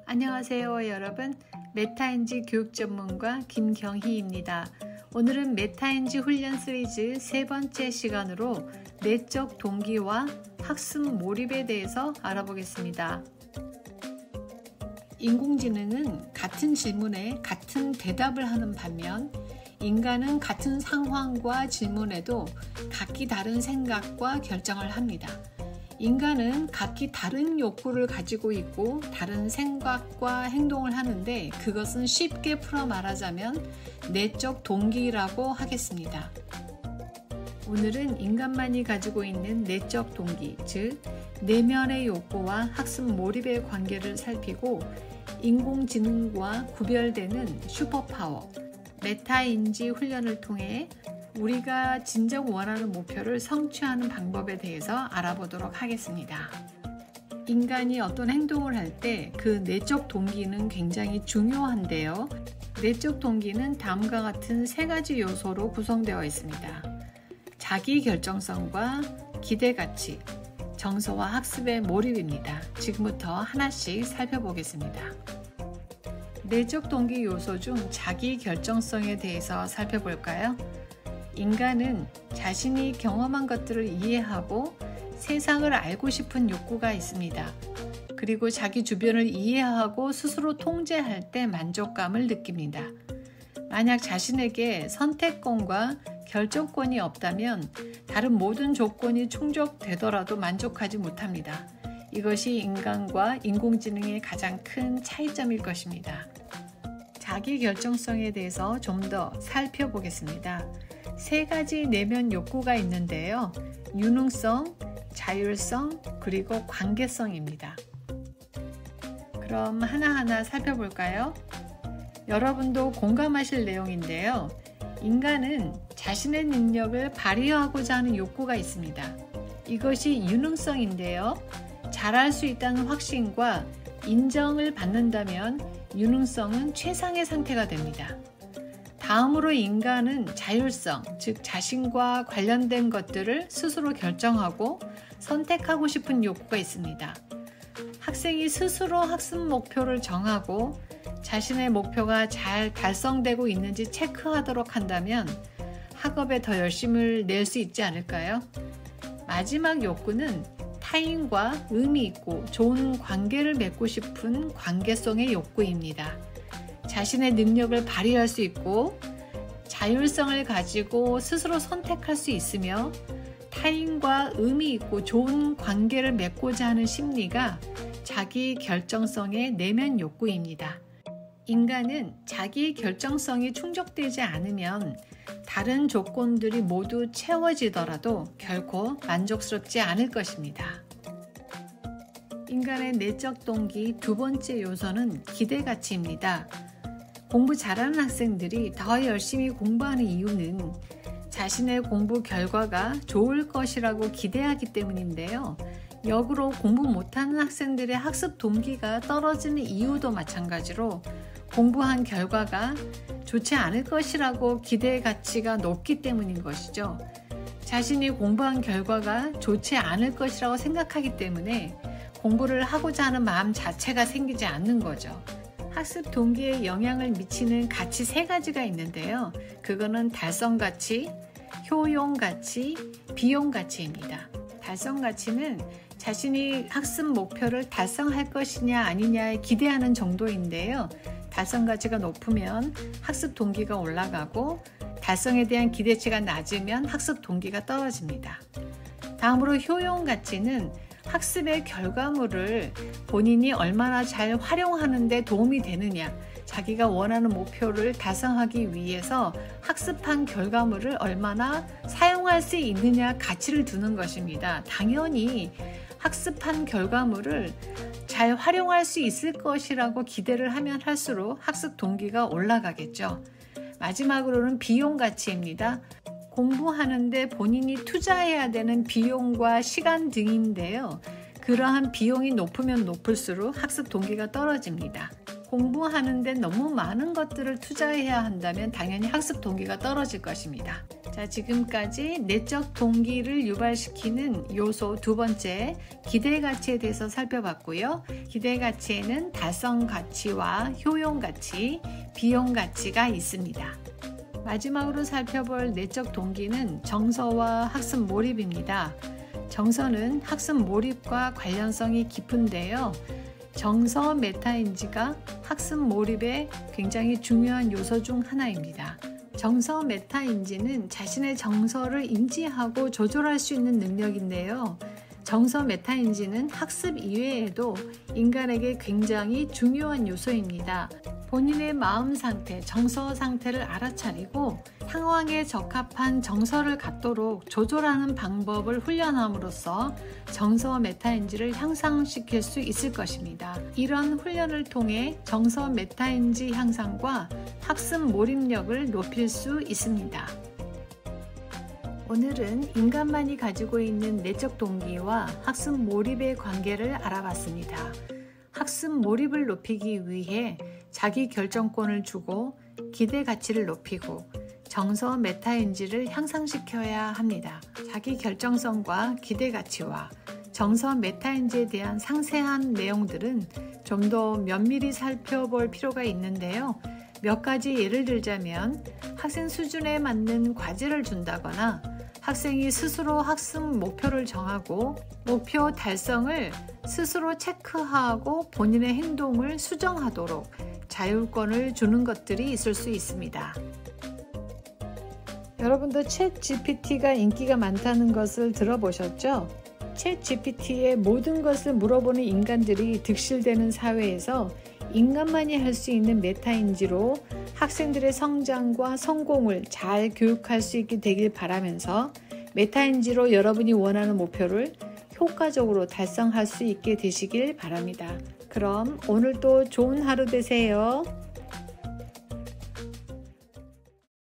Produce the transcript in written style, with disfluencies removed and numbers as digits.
안녕하세요 여러분, 메타인지 교육 전문가 김경희입니다. 오늘은 메타인지 훈련 시리즈 세 번째 시간으로 내적 동기와 학습 몰입에 대해서 알아보겠습니다. 인공지능은 같은 질문에 같은 대답을 하는 반면 인간은 같은 상황과 질문에도 각기 다른 생각과 결정을 합니다. 인간은 각기 다른 욕구를 가지고 있고 다른 생각과 행동을 하는데 그것은 쉽게 풀어 말하자면 내적 동기라고 하겠습니다. 오늘은 인간만이 가지고 있는 내적 동기, 즉 내면의 욕구와 학습 몰입의 관계를 살피고 인공지능과 구별되는 슈퍼파워, 메타인지 훈련을 통해 우리가 진정 원하는 목표를 성취하는 방법에 대해서 알아보도록 하겠습니다. 인간이 어떤 행동을 할 때 그 내적 동기는 굉장히 중요한데요. 내적 동기는 다음과 같은 세 가지 요소로 구성되어 있습니다. 자기 결정성과 기대가치, 정서와 학습의 몰입입니다. 지금부터 하나씩 살펴보겠습니다. 내적 동기 요소 중 자기 결정성에 대해서 살펴볼까요? 인간은 자신이 경험한 것들을 이해하고 세상을 알고 싶은 욕구가 있습니다. 그리고 자기 주변을 이해하고 스스로 통제할 때 만족감을 느낍니다. 만약 자신에게 선택권과 결정권이 없다면 다른 모든 조건이 충족되더라도 만족하지 못합니다. 이것이 인간과 인공지능의 가장 큰 차이점일 것입니다. 자기 결정성에 대해서 좀 더 살펴보겠습니다. 세 가지 내면 욕구가 있는데요. 유능성, 자율성, 그리고 관계성입니다. 그럼 하나하나 살펴볼까요? 여러분도 공감하실 내용인데요. 인간은 자신의 능력을 발휘하고자 하는 욕구가 있습니다. 이것이 유능성인데요. 잘할 수 있다는 확신과 인정을 받는다면 유능성은 최상의 상태가 됩니다. 다음으로 인간은 자율성, 즉 자신과 관련된 것들을 스스로 결정하고 선택하고 싶은 욕구가 있습니다. 학생이 스스로 학습 목표를 정하고 자신의 목표가 잘 달성되고 있는지 체크하도록 한다면 학업에 더 열심을 낼 수 있지 않을까요? 마지막 욕구는 타인과 의미 있고 좋은 관계를 맺고 싶은 관계성의 욕구입니다. 자신의 능력을 발휘할 수 있고 자율성을 가지고 스스로 선택할 수 있으며 타인과 의미 있고 좋은 관계를 맺고자 하는 심리가 자기 결정성의 내면 욕구입니다. 인간은 자기 결정성이 충족되지 않으면 다른 조건들이 모두 채워지더라도 결코 만족스럽지 않을 것입니다. 인간의 내적 동기 두 번째 요소는 기대가치입니다. 공부 잘하는 학생들이 더 열심히 공부하는 이유는 자신의 공부 결과가 좋을 것이라고 기대하기 때문인데요. 역으로 공부 못하는 학생들의 학습 동기가 떨어지는 이유도 마찬가지로 공부한 결과가 좋지 않을 것이라고 기대 가치가 높기 때문인 것이죠. 자신이 공부한 결과가 좋지 않을 것이라고 생각하기 때문에 공부를 하고자 하는 마음 자체가 생기지 않는 거죠. 학습 동기에 영향을 미치는 가치 세 가지가 있는데요. 그거는 달성가치, 효용가치, 비용가치입니다. 달성가치는 자신이 학습 목표를 달성할 것이냐 아니냐에 기대하는 정도인데요. 달성가치가 높으면 학습 동기가 올라가고 달성에 대한 기대치가 낮으면 학습 동기가 떨어집니다. 다음으로 효용가치는 학습의 결과물을 본인이 얼마나 잘 활용하는 데 도움이 되느냐, 자기가 원하는 목표를 달성하기 위해서 학습한 결과물을 얼마나 사용할 수 있느냐 가치를 두는 것입니다. 당연히 학습한 결과물을 잘 활용할 수 있을 것이라고 기대를 하면 할수록 학습 동기가 올라가겠죠. 마지막으로는 비용 가치입니다. 공부하는데 본인이 투자해야 되는 비용과 시간 등인데요. 그러한 비용이 높으면 높을수록 학습 동기가 떨어집니다. 공부하는데 너무 많은 것들을 투자해야 한다면 당연히 학습 동기가 떨어질 것입니다. 자, 지금까지 내적 동기를 유발시키는 요소 두 번째, 기대 가치에 대해서 살펴봤고요. 기대 가치에는 달성 가치와 효용 가치, 비용 가치가 있습니다. 마지막으로 살펴볼 내적 동기는 정서와 학습 몰입입니다. 정서는 학습 몰입과 관련성이 깊은데요. 정서 메타인지가 학습 몰입의 굉장히 중요한 요소 중 하나입니다. 정서 메타인지는 자신의 정서를 인지하고 조절할 수 있는 능력인데요. 정서 메타인지는 학습 이외에도 인간에게 굉장히 중요한 요소입니다. 본인의 마음 상태, 정서 상태를 알아차리고 상황에 적합한 정서를 갖도록 조절하는 방법을 훈련함으로써 정서 메타인지를 향상시킬 수 있을 것입니다. 이런 훈련을 통해 정서 메타인지 향상과 학습 몰입력을 높일 수 있습니다. 오늘은 인간만이 가지고 있는 내적 동기와 학습 몰입의 관계를 알아봤습니다. 학습 몰입을 높이기 위해 자기 결정권을 주고 기대 가치를 높이고 정서 메타인지를 향상시켜야 합니다. 자기 결정성과 기대 가치와 정서 메타인지에 대한 상세한 내용들은 좀 더 면밀히 살펴볼 필요가 있는데요. 몇 가지 예를 들자면 학생 수준에 맞는 과제를 준다거나 학생이 스스로 학습 목표를 정하고 목표 달성을 스스로 체크하고 본인의 행동을 수정하도록 자율권을 주는 것들이 있을 수 있습니다. 여러분도 챗 GPT가 인기가 많다는 것을 들어보셨죠? 챗 GPT에 모든 것을 물어보는 인간들이 득실되는 사회에서 인간만이 할 수 있는 메타인지로 학생들의 성장과 성공을 잘 교육할 수 있게 되길 바라면서 메타인지로 여러분이 원하는 목표를 효과적으로 달성할 수 있게 되시길 바랍니다. 그럼 오늘도 좋은 하루 되세요.